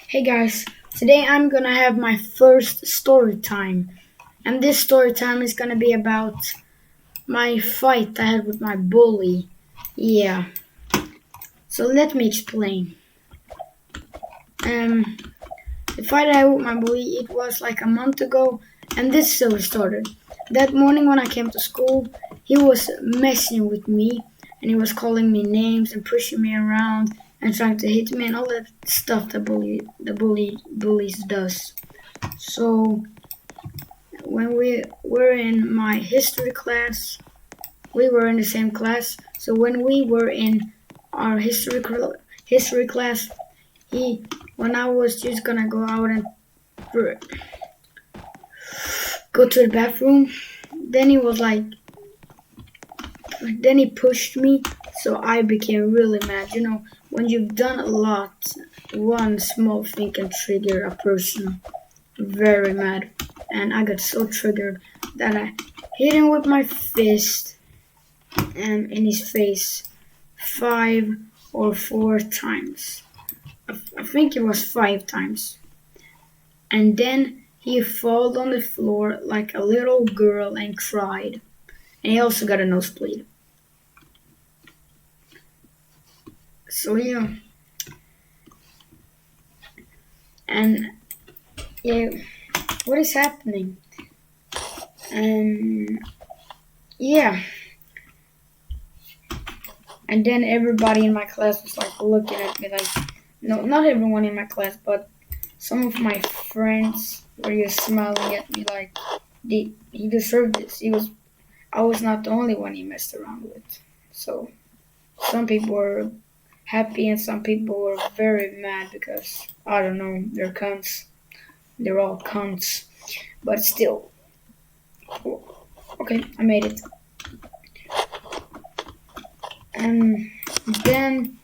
Hey guys, today I'm gonna have my first story time, and this story time is gonna be about my fight I had with my bully. Yeah, so let me explain. Um, the fight I had with my bully, it was like a month ago, and this story started. That morning when I came to school, he was messing with me, and he was calling me names and pushing me around and trying to hit me and all that stuff bullies does. So when we were in my history class, we were in the same class. So when we were in our history class, he when I was just gonna go out and go to the bathroom, then he was like, then he pushed me. So I became really mad. You know, when you've done a lot, one small thing can trigger a person very mad, and I got so triggered that I hit him with my fist and in his face 5 or 4 times. I think it was 5 times. And then he fell on the floor like a little girl and cried. And he also got a nosebleed. So yeah, and yeah, what is happening? And yeah, and then everybody in my class was like looking at me like, no, not everyone in my class, but some of my friends were just smiling at me like he deserved this. I was not the only one he messed around with. So some people were happy and some people were very mad because I don't know, they're cunts. They're all cunts. But still, okay, I made it. And then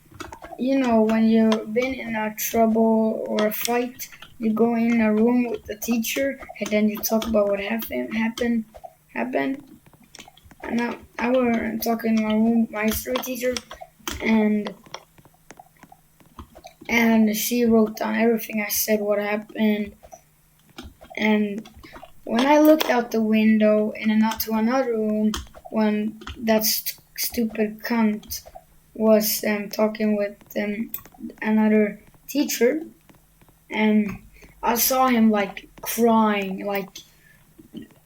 when you've been in a trouble or a fight, you go in a room with the teacher and then you talk about what happened. And I were talking in my room with my history teacher, and she wrote down everything I said, what happened. And when I looked out the window to another room, when that stupid cunt was talking with another teacher, and I saw him like crying, like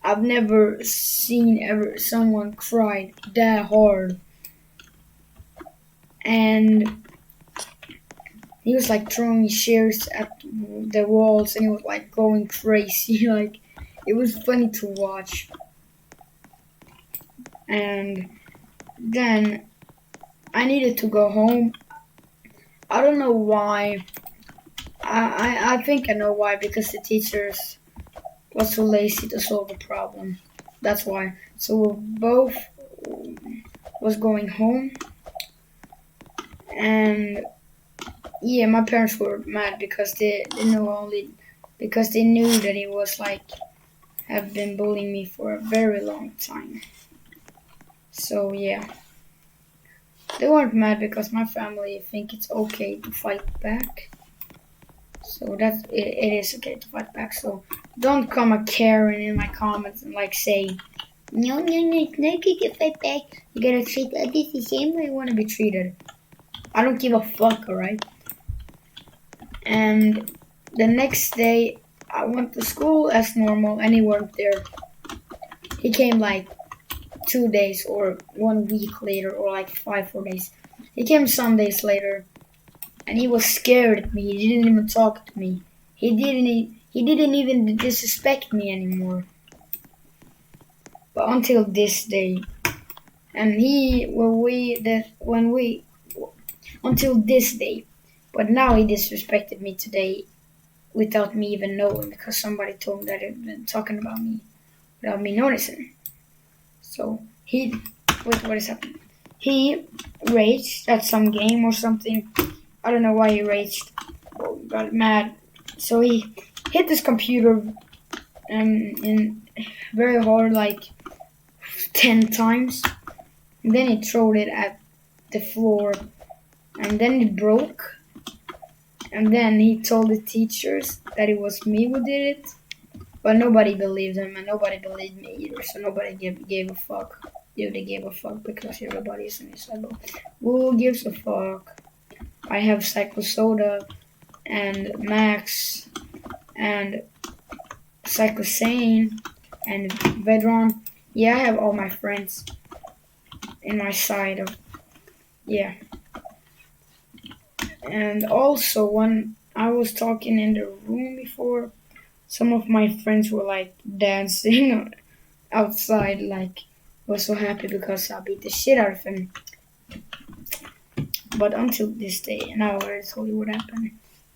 I've never seen someone cry that hard, and he was like throwing chairs at the walls, and he was like going crazy. Like it was funny to watch. And then I needed to go home. I don't know why. I think I know why, because the teachers was so lazy to solve the problem. That's why. So we both was going home, and yeah, my parents were mad because they knew that he was like have been bullying me for a very long time. So yeah, they weren't mad because my family think it's okay to fight back. So it is okay to fight back. So don't come a Karen in my comments and like say, no, it's not okay to fight back. You gotta treat others the same way you want to be treated. I don't give a fuck, alright? And the next day, I went to school as normal, and he weren't there. He came like 2 days or 1 week later, or like 4 days. He came some days later, and he was scared at me. He didn't even talk to me. He didn't even disrespect me anymore. But until this day, and until this day. But now he disrespected me today without me even knowing, because somebody told him that he'd been talking about me without me noticing. So what is happening? He raged at some game or something. I don't know why he raged. Got mad. So he hit this computer in very hard, like 10 times. And then he threw it at the floor. And then it broke. And then he told the teachers that it was me who did it, but nobody believed him and nobody believed me either. So nobody gave a fuck. Yeah, they gave a fuck because everybody is suicidal. Who gives a fuck? I have Psycho Soda and Max and Psycho Sane and Vedron. Yeah, I have all my friends in my side of yeah. And also when I was talking in the room before, some of my friends were like dancing outside, like was so happy because I beat the shit out of him. But until this day, now I already told you what happened.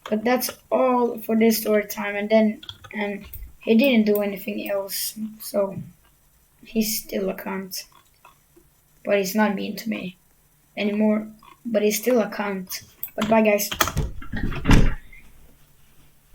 But that's all for this story time. And he didn't do anything else, so he's still a cunt. But he's not mean to me anymore. But he's still a cunt. But bye, guys.